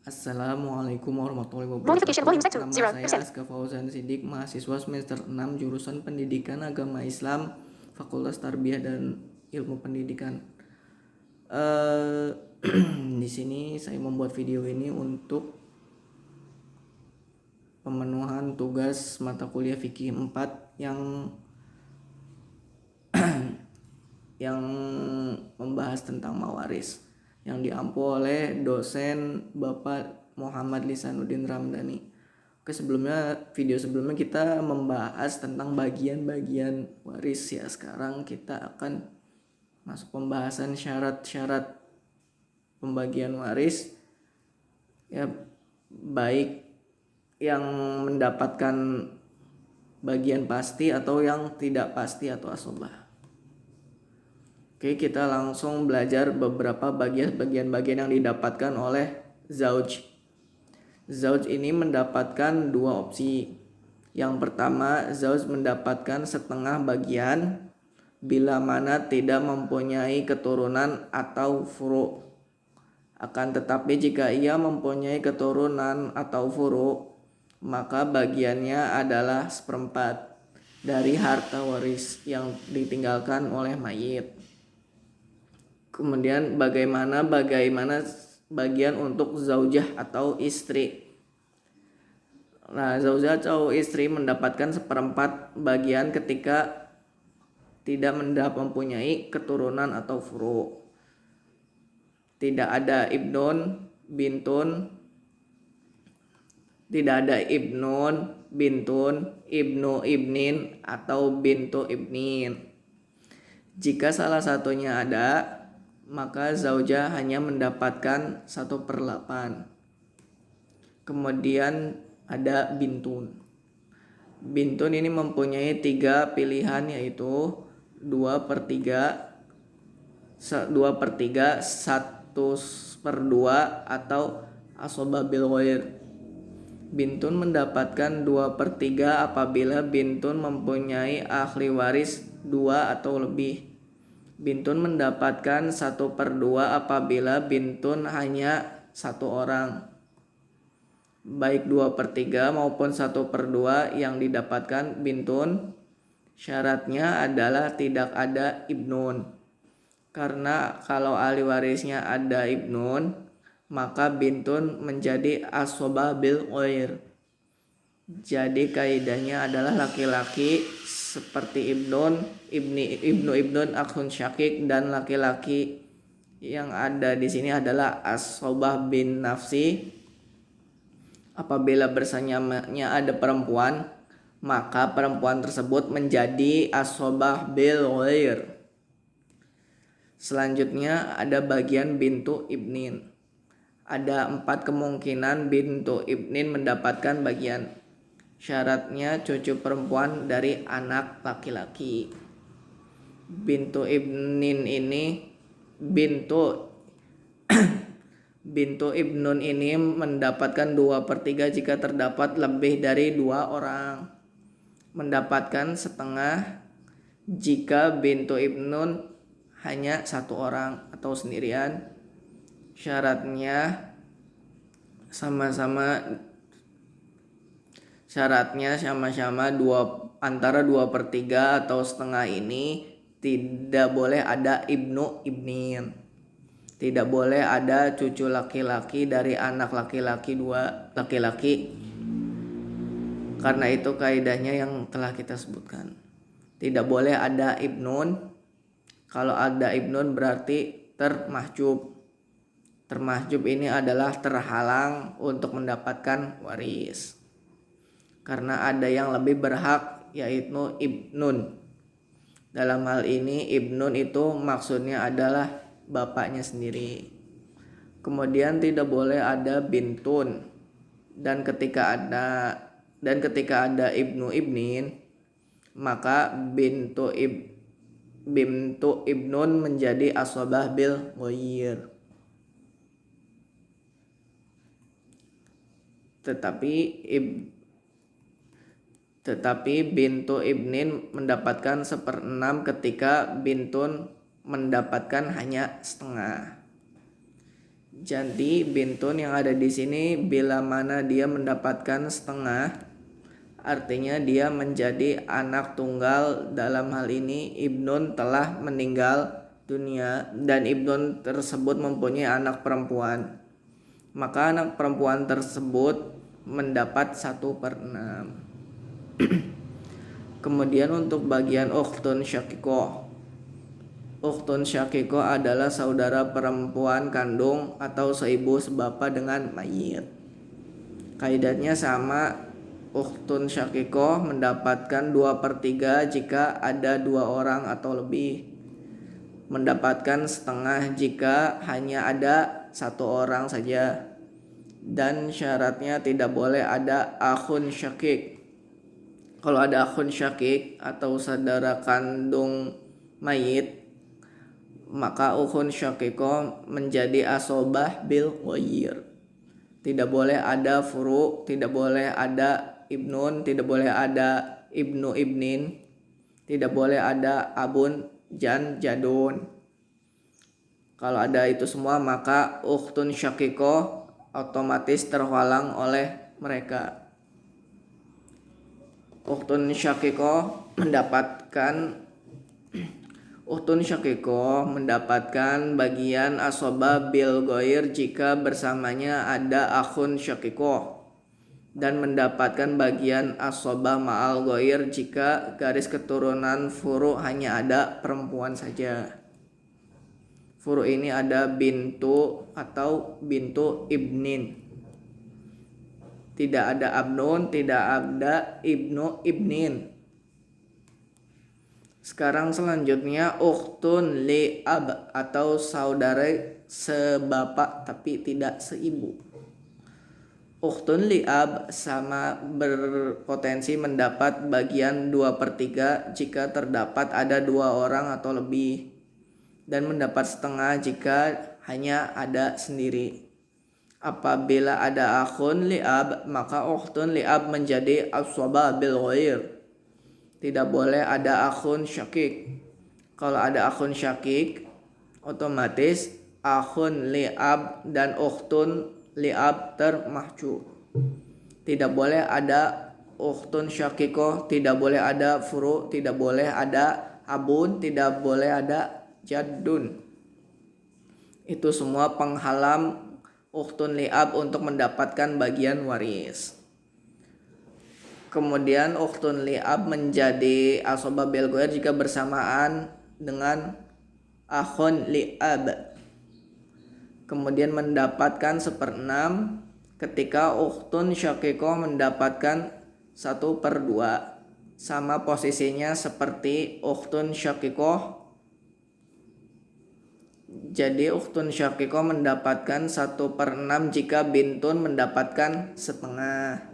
Assalamualaikum warahmatullahi Notification volume set wabarakatuh. to Nama saya 0%. Aska Fauzan Sidik, mahasiswa semester 6 jurusan Pendidikan Agama Islam, Fakultas Tarbiyah dan Ilmu Pendidikan. Di sini saya membuat video ini untuk pemenuhan tugas mata kuliah fikih 4 yang membahas tentang mawaris, yang diampu oleh dosen Bapak Muhammad Lisanuddin Ramdhani. Video sebelumnya kita membahas tentang bagian-bagian waris ya. Sekarang kita akan masuk pembahasan syarat-syarat pembagian waris ya, baik yang mendapatkan bagian pasti atau yang tidak pasti atau asobah. Oke, kita langsung belajar beberapa bagian-bagian yang didapatkan oleh zauj. Zauj ini mendapatkan dua opsi. Yang pertama, zauj mendapatkan setengah bagian bila mana tidak mempunyai keturunan atau furu'. Akan tetapi jika ia mempunyai keturunan atau furu', maka bagiannya adalah seperempat dari harta waris yang ditinggalkan oleh mayit. Kemudian bagaimana bagian untuk zaujah atau istri. Nah, zaujah atau istri mendapatkan seperempat bagian ketika tidak mempunyai keturunan atau furu'. Tidak ada ibnun, bintun, ibnu ibnin atau bintu ibnin. Jika salah satunya ada, maka zaujah hanya mendapatkan 1/8. Kemudian ada bintun. Bintun ini mempunyai 3 pilihan, yaitu 2/3, 2/3, 1/2 atau asobah bil ghair. Bintun mendapatkan 2/3 apabila bintun mempunyai ahli waris 2 atau lebih. Bintun mendapatkan 1/2 apabila bintun hanya 1 orang. Baik 2/3 maupun 1/2 yang didapatkan bintun, syaratnya adalah tidak ada ibnun. Karena kalau ahli warisnya ada ibnun, maka bintun menjadi asobah bil ghair. Jadi kaidahnya adalah laki-laki seperti ibnun, akhun syakik, dan laki-laki yang ada di sini adalah asobah bin nafsi. Apabila bersamanya ada perempuan, maka perempuan tersebut menjadi asobah bil ghair. Selanjutnya ada bagian bintu ibnin. Ada 4 kemungkinan bintu ibnin mendapatkan bagian. Syaratnya cucu perempuan dari anak laki-laki. Bintu ibnin ini bintu ibnun ini mendapatkan 2/3 jika terdapat lebih dari 2 orang. Mendapatkan setengah jika bintu ibnun hanya 1 orang atau sendirian. Syaratnya sama-sama antara 2/3 atau setengah ini. Tidak boleh ada ibnu ibnin. Tidak boleh ada cucu laki-laki dari anak laki-laki 2 laki-laki. Karena itu kaidahnya yang telah kita sebutkan. Tidak boleh ada ibnun. Kalau ada ibnun berarti termahjub. Termahjub ini adalah terhalang untuk mendapatkan waris. Karena ada yang lebih berhak, yaitu ibnun. Dalam hal ini ibnun itu maksudnya adalah bapaknya sendiri. Kemudian tidak boleh ada bintun. Dan ketika ada ibnu ibnin, maka bintu ibnun menjadi asobah bil ghair. Tetapi bintu ibnin mendapatkan 1/6 ketika bintun mendapatkan hanya setengah. Jadi bintun yang ada di sini bila mana dia mendapatkan setengah, artinya dia menjadi anak tunggal. Dalam hal ini ibnun telah meninggal dunia dan ibnun tersebut mempunyai anak perempuan. Maka anak perempuan tersebut mendapat 1/6. Kemudian untuk bagian ukhtun syakikoh. Ukhtun syakikoh adalah saudara perempuan kandung atau seibu sebapa dengan mayit. Kaidahnya sama, ukhtun syakikoh mendapatkan 2/3 jika ada 2 orang atau lebih. Mendapatkan setengah jika hanya ada 1 orang saja. Dan syaratnya tidak boleh ada akhun syakik. Kalau ada akhun syakik atau saudara kandung mayit, maka akhun syakiko menjadi asobah bil ghair. Tidak boleh ada furu, tidak boleh ada ibnun, tidak boleh ada ibnu ibnin, tidak boleh ada abun jan jadun. Kalau ada itu semua maka ukhtun syakiko otomatis terhalang oleh mereka. Ukhtun syakiko mendapatkan bagian asoba bil ghair jika bersamanya ada akhun syakiko, dan mendapatkan bagian asoba ma'al ghair jika garis keturunan furu hanya ada perempuan saja. Furu ini ada bintu atau bintu ibnin. Tidak ada abnun, tidak ada ibnu ibnin. Sekarang selanjutnya ukhtun li ab atau saudara sebapak tapi tidak seibu. Ukhtun li ab sama berpotensi mendapat bagian 2/3 jika terdapat ada 2 orang atau lebih, dan mendapat setengah jika hanya ada sendiri. Apabila ada akhun li'ab, maka ukhtun li'ab menjadi aswaba bil ghair. Tidak boleh ada akhun syakik. Kalau ada akhun syakik, otomatis akhun li'ab dan ukhtun li'ab termahju. Tidak boleh ada ukhtun syakikoh, tidak boleh ada furu, tidak boleh ada abun, tidak boleh ada jaddun. Itu semua penghalang ukhtun li'ab untuk mendapatkan bagian waris. Kemudian ukhtun li'ab menjadi asobah bil ghair jika bersamaan dengan akhun li'ab. Kemudian mendapatkan 1/6 ketika ukhtun syakikoh mendapatkan 1/2. Sama posisinya seperti ukhtun syakikoh. Jadi ukhtun syakikoh mendapatkan 1/6 jika bintun mendapatkan setengah.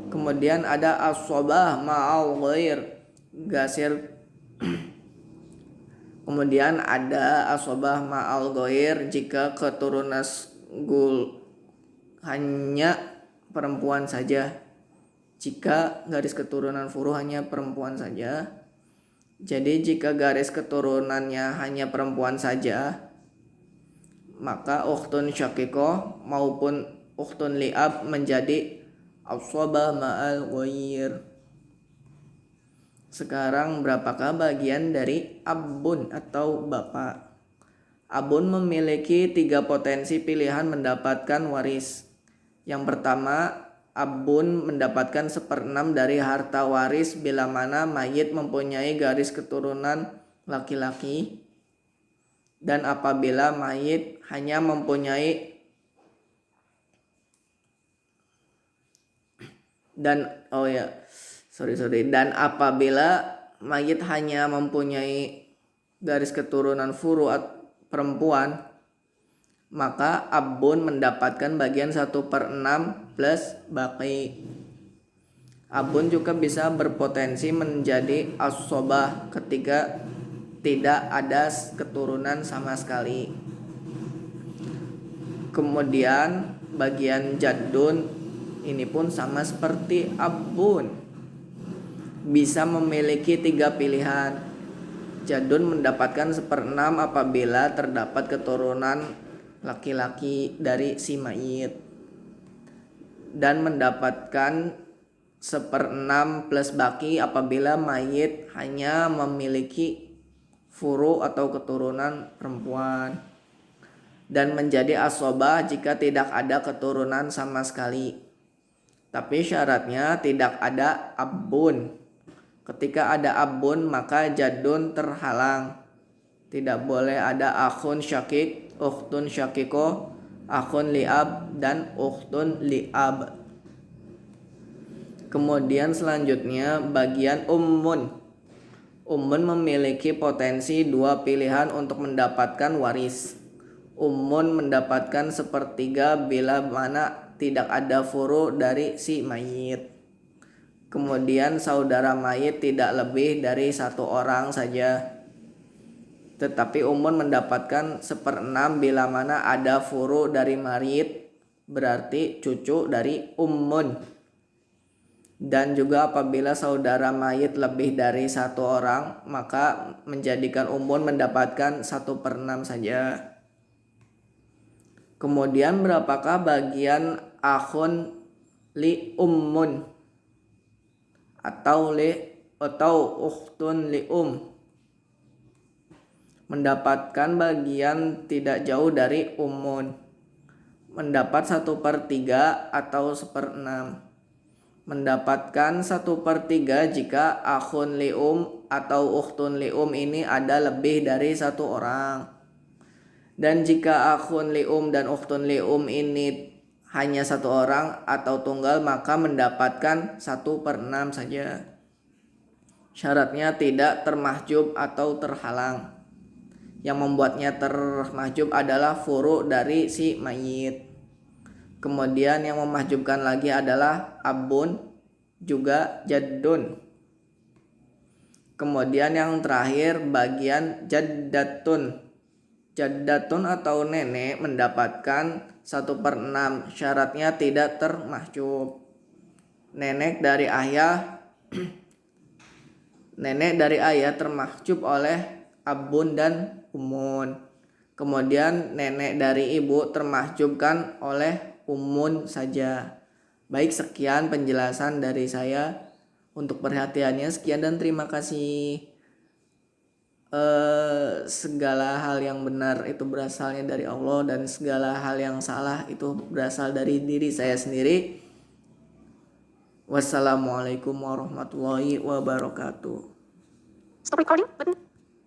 Kemudian ada asobah ma'al ghair, gasir. Kemudian ada asobah ma'al ghair jika keturunan hanya perempuan saja. Jika garis keturunan furu hanya perempuan saja. Jadi jika garis keturunannya hanya perempuan saja, maka ukhtun syakikoh maupun ukhtun li'ab menjadi asobah ma'al ghair. Sekarang berapakah bagian dari abun atau bapak? Abun memiliki 3 potensi pilihan mendapatkan waris. Yang pertama, abun mendapatkan 1/6 dari harta waris bila mana mayit mempunyai garis keturunan laki-laki, dan apabila mayit hanya mempunyai dan apabila mayit hanya mempunyai garis keturunan furu perempuan, maka abun mendapatkan bagian 1/6 plus baqi. Abun juga bisa berpotensi menjadi asobah ketika tidak ada keturunan sama sekali. Kemudian bagian jaddun ini pun sama seperti abun, bisa memiliki 3 pilihan. Jaddun mendapatkan 1/6 apabila terdapat keturunan laki-laki dari si mayit, dan mendapatkan 1/6 plus baki apabila mayit hanya memiliki furu atau keturunan perempuan, dan menjadi asobah jika tidak ada keturunan sama sekali. Tapi syaratnya tidak ada abun. Ketika ada abun maka jadun terhalang. Tidak boleh ada akhun syakik, ukhtun syakiko, akhun liab, dan ukhtun liab. Kemudian selanjutnya bagian ummun. Ummun memiliki potensi 2 pilihan untuk mendapatkan waris. Ummun mendapatkan 1/3 bila mana tidak ada furu dari si mayit. Kemudian saudara mayit tidak lebih dari 1 orang saja. Tetapi ummun mendapatkan 1/6 bila mana ada furu dari mayit, berarti cucu dari ummun. Dan juga apabila saudara mayit lebih dari 1 orang, maka menjadikan ummun mendapatkan 1/6 saja. Kemudian berapakah bagian akhun li ummun atau ukhtun li mendapatkan bagian tidak jauh dari ummun, mendapat 1/3 atau 1/6. Mendapatkan 1/3 jika akhun li atau ukhtun li ini ada lebih dari 1 orang. Dan jika akhun li dan ukhtun li ini hanya 1 orang atau tunggal, maka mendapatkan 1/6 saja. Syaratnya tidak termahjub atau terhalang. Yang membuatnya termahjub adalah furu dari si mayit. Kemudian yang memahjubkan lagi adalah abun, juga jaddun. Kemudian yang terakhir bagian jaddatun. Jaddatun atau nenek mendapatkan 1/6. Syaratnya tidak termahjub. Nenek dari ayah termahjub oleh abun dan umun. Kemudian nenek dari ibu termahjubkan oleh umun saja. Baik, sekian penjelasan dari saya. Untuk perhatiannya sekian dan terima kasih. Segala hal yang benar itu berasalnya dari Allah, dan segala hal yang salah itu berasal dari diri saya sendiri. Wassalamualaikum warahmatullahi wabarakatuh. Stop recording button.